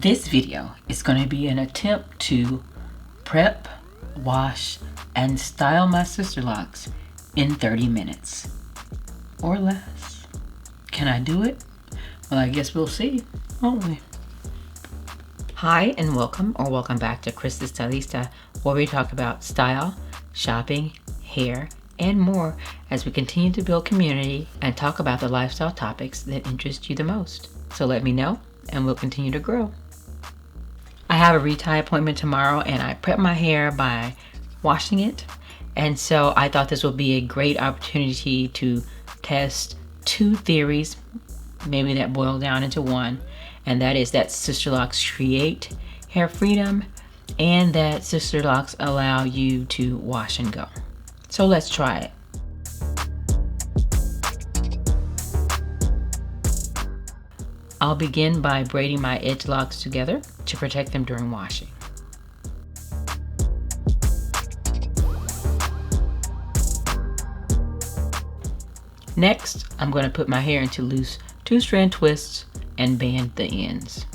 This video is going to be an attempt to prep, wash, and style my Sisterlocks in 30 minutes or less. Can I do it? Well, I guess we'll see, won't we? Hi and welcome back to Chris the Stylista, where we talk about style, shopping, hair, and more as we continue to build community and talk about the lifestyle topics that interest you the most. So let me know and we'll continue to grow. I have a retie appointment tomorrow and I prep my hair by washing it. And so I thought this would be a great opportunity to test two theories, maybe that boil down into one. And that is that Sisterlocks create hair freedom and that Sisterlocks allow you to wash and go. So let's try it. I'll begin by braiding my edge locks together to protect them during washing. Next, I'm going to put my hair into loose 2-strand twists and band the ends.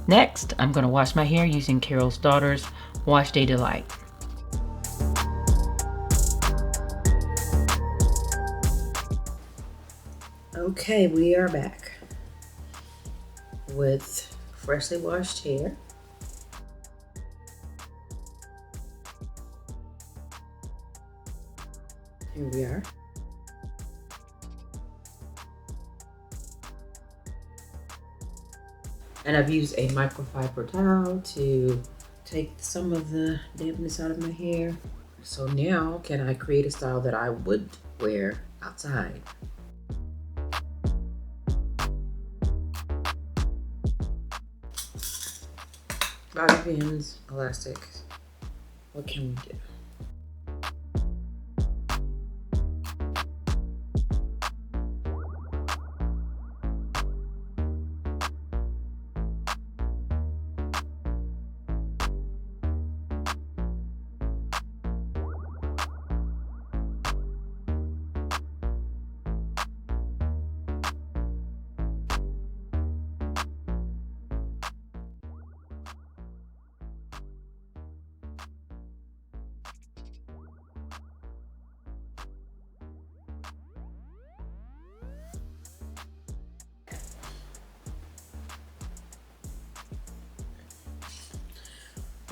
Next, I'm going to wash my hair using Carol's Daughter's Wash Day Delight. Okay, we are back with freshly washed hair. Here we are. And I've used a microfiber towel to take some of the dampness out of my hair. So now, can I create a style that I would wear outside? Bobby pins, elastic. What can we do?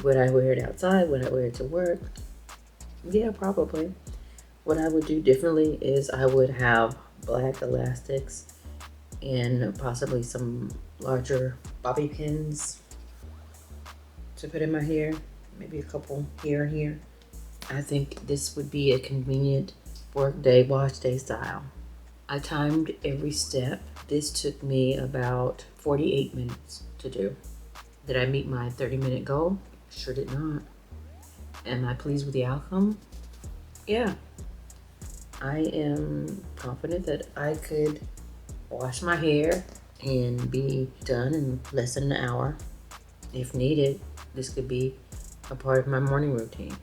Would I wear it outside? Would I wear it to work? Yeah, probably. What I would do differently is I would have black elastics and possibly some larger bobby pins to put in my hair. Maybe a couple here and here. I think this would be a convenient work day, wash day style. I timed every step. This took me about 48 minutes to do. Did I meet my 30-minute goal? Sure did not. Am I pleased with the outcome? Yeah. I am confident that I could wash my hair and be done in less than an hour. If needed, this could be a part of my morning routine.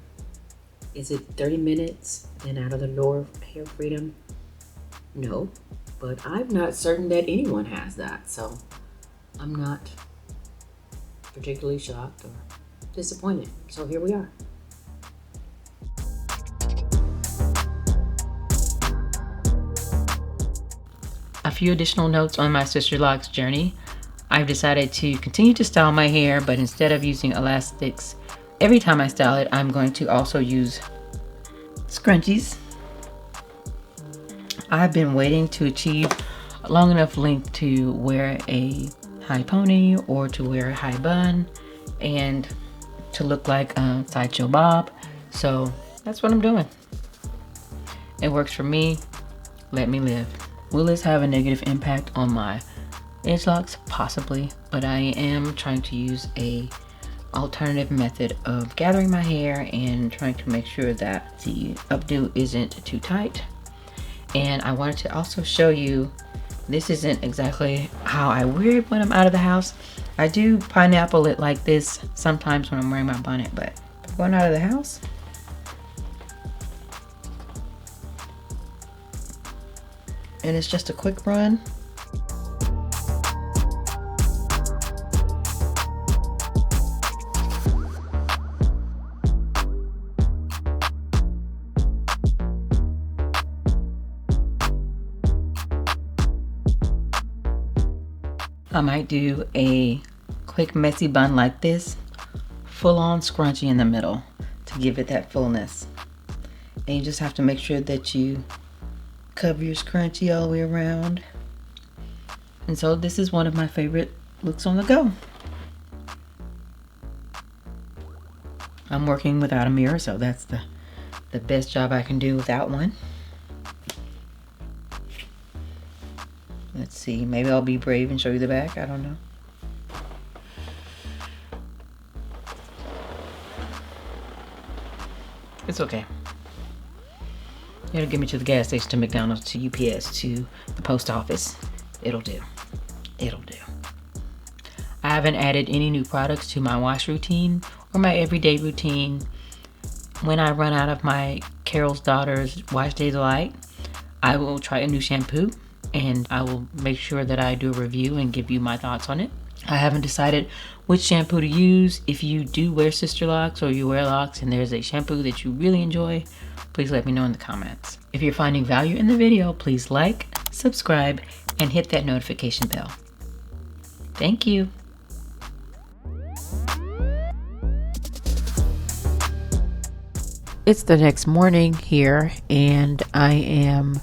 Is it 30 minutes and out of the door hair freedom? No, but I'm not certain that anyone has that, so I'm not particularly shocked or disappointed. So here we are. A few additional notes on my Sisterlocks journey. I've decided to continue to style my hair, but instead of using elastics every time I style it, I'm going to also use scrunchies. I've been waiting to achieve a long enough length to wear a high pony or to wear a high bun and to look like Sideshow Bob. So that's what I'm doing. It works for me. let me live. Will this have a negative impact on my edge locks? Possibly, but I am trying to use a alternative method of gathering my hair and trying to make sure that the updo isn't too tight. And I wanted to also show you, this isn't exactly how I wear it when I'm out of the house. I do pineapple it like this sometimes when I'm wearing my bonnet, but if I'm going out of the house, and it's just a quick run. I might do a quick messy bun like this, full on scrunchie in the middle to give it that fullness. And you just have to make sure that you cover your scrunchie all the way around. And so this is one of my favorite looks on the go. I'm working without a mirror, so that's the best job I can do without one. Let's see, maybe I'll be brave and show you the back, I don't know. It's okay. It'll get me to the gas station, to McDonald's, to UPS, to the post office. It'll do. It'll do. I haven't added any new products to my wash routine or my everyday routine. When I run out of my Carol's Daughter's Wash Day Delight, I will try a new shampoo and I will make sure that I do a review and give you my thoughts on it. I haven't decided which shampoo to use. If you do wear Sisterlocks or you wear locks and there's a shampoo that you really enjoy, please let me know in the comments. If you're finding value in the video, please like, subscribe, and hit that notification bell. Thank you. It's the next morning here, and I am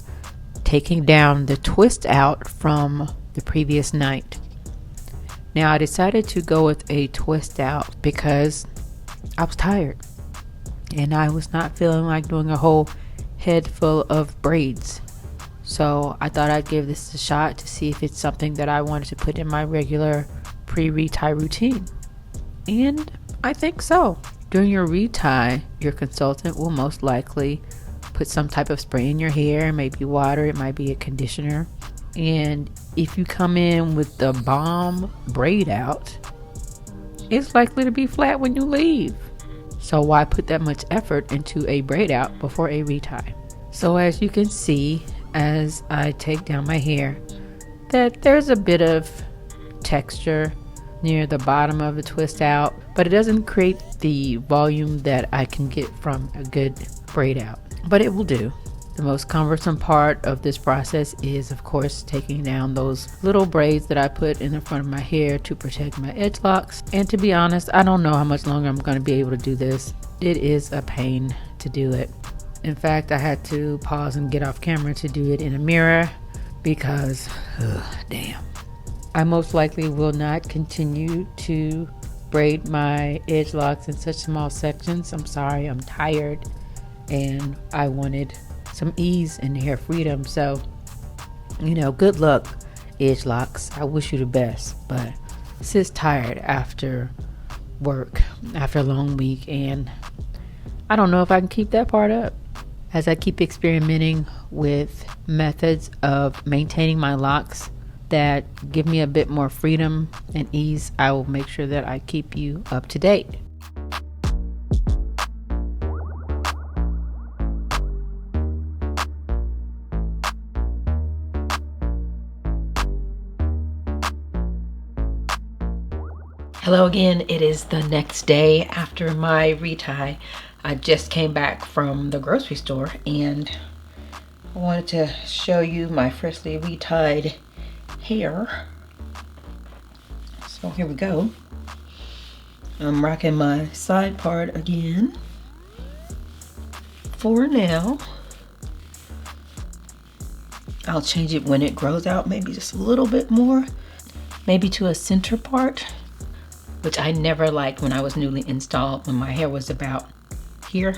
taking down the twist out from the previous night. Now I decided to go with a twist out because I was tired and I was not feeling like doing a whole head full of braids. So I thought I'd give this a shot to see if it's something that I wanted to put in my regular pre-retie routine. And I think so. During your retie, your consultant will most likely put some type of spray in your hair, maybe water, it might be a conditioner. And if you come in with the bomb braid out, it's likely to be flat when you leave. So why put that much effort into a braid out before a retie? So as you can see, as I take down my hair, that there's a bit of texture near the bottom of the twist out, but it doesn't create the volume that I can get from a good braid out, but it will do. The most cumbersome part of this process is, of course, taking down those little braids that I put in the front of my hair to protect my edge locks. And to be honest, I don't know how much longer I'm going to be able to do this. It is a pain to do it. In fact, I had to pause and get off camera to do it in a mirror because, damn. I most likely will not continue to braid my edge locks in such small sections. I'm sorry, I'm tired and I wanted some ease and hair freedom. So, you know, good luck, edge locks. I wish you the best, but sis tired after work, after a long week, and I don't know if I can keep that part up. As I keep experimenting with methods of maintaining my locks that give me a bit more freedom and ease, I will make sure that I keep you up to date. Hello again. It is the next day after my retie. I just came back from the grocery store and I wanted to show you my freshly retied hair. So here we go. I'm rocking my side part again for now. I'll change it when it grows out, maybe just a little bit more, maybe to a center part, which I never liked when I was newly installed, when my hair was about here,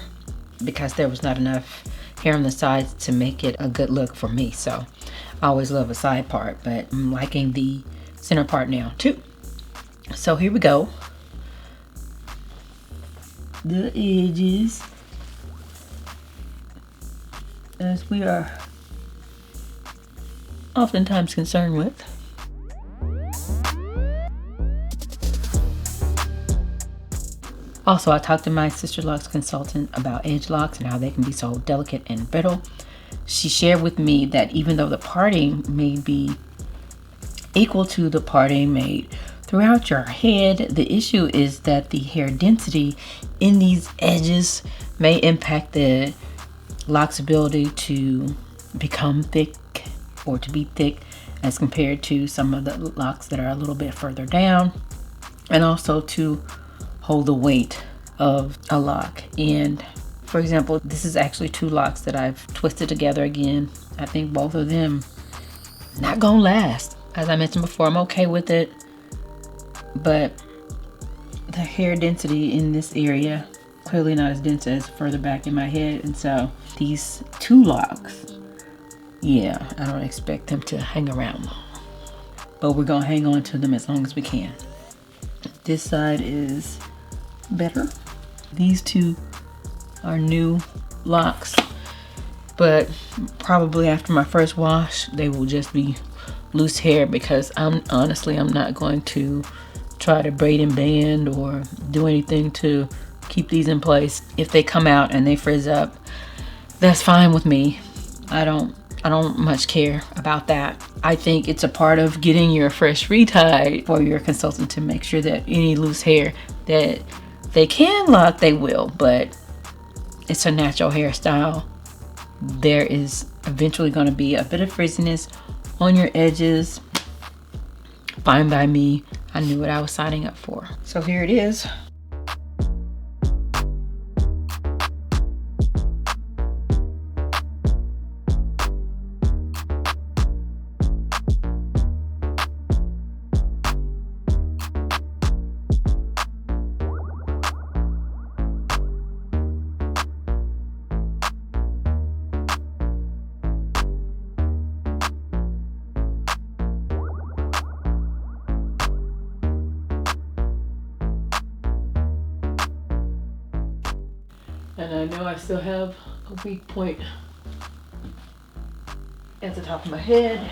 because there was not enough hair on the sides to make it a good look for me. So I always love a side part, but I'm liking the center part now too. So here we go. The edges, as we are oftentimes concerned with. Also, I talked to my Sisterlocks consultant about edge locks and how they can be so delicate and brittle. She shared with me that even though the parting may be equal to the parting made throughout your head, the issue is that the hair density in these edges may impact the lock's ability to become thick or to be thick as compared to some of the locks that are a little bit further down, and also to hold the weight of a lock. And for example, this is actually 2 locks that I've twisted together again. I think both of them not gonna last. As I mentioned before, I'm okay with it, but the hair density in this area clearly not as dense as further back in my head, and so these 2 locks, yeah, I don't expect them to hang around long, but we're gonna hang on to them as long as we can. This side is better. These 2 are new locks, but probably after my first wash they will just be loose hair, because I'm not going to try to braid and band or do anything to keep these in place. If they come out and they frizz up, that's fine with me. I don't much care about that. I think it's a part of getting your fresh retie for your consultant to make sure that any loose hair that they can lock, they will, but it's a natural hairstyle. There is eventually going to be a bit of frizziness on your edges. Fine by me. I knew what I was signing up for. So here it is. And I know I still have a weak point at the top of my head.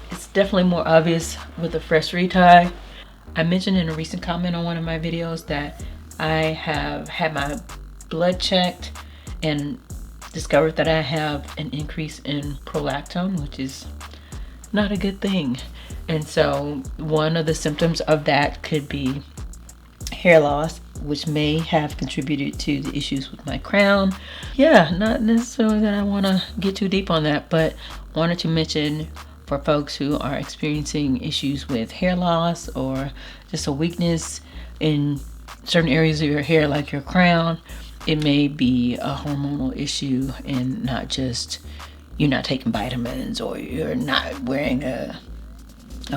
It's definitely more obvious with a fresh retie. I mentioned in a recent comment on one of my videos that I have had my blood checked and discovered that I have an increase in prolactin, which is not a good thing. And so one of the symptoms of that could be hair loss, which may have contributed to the issues with my crown. Yeah, not necessarily that I want to get too deep on that, but wanted to mention for folks who are experiencing issues with hair loss or just a weakness in certain areas of your hair, like your crown, it may be a hormonal issue and not just you're not taking vitamins or you're not wearing a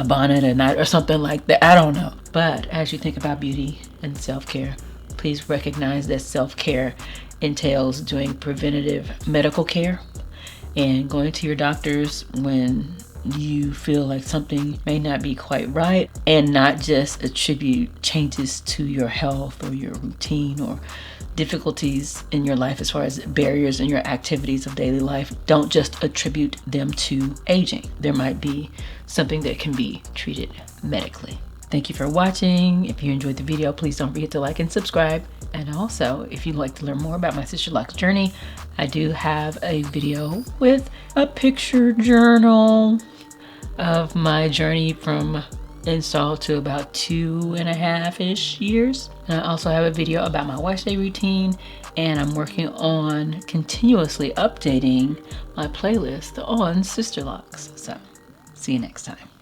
bonnet at night or something like that. I don't know. But as you think about beauty and self-care, please recognize that self-care entails doing preventative medical care and going to your doctors when you feel like something may not be quite right, and not just attribute changes to your health or your routine or difficulties in your life as far as barriers in your activities of daily life. Don't just attribute them to aging. There might be something that can be treated medically. Thank you for watching. If you enjoyed the video, please don't forget to like and subscribe. And also, if you'd like to learn more about my Sisterlocks journey, I do have a video with a picture journal of my journey from install to about 2.5-ish years. And I also have a video about my wash day routine, and I'm working on continuously updating my playlist on Sisterlocks. So see you next time.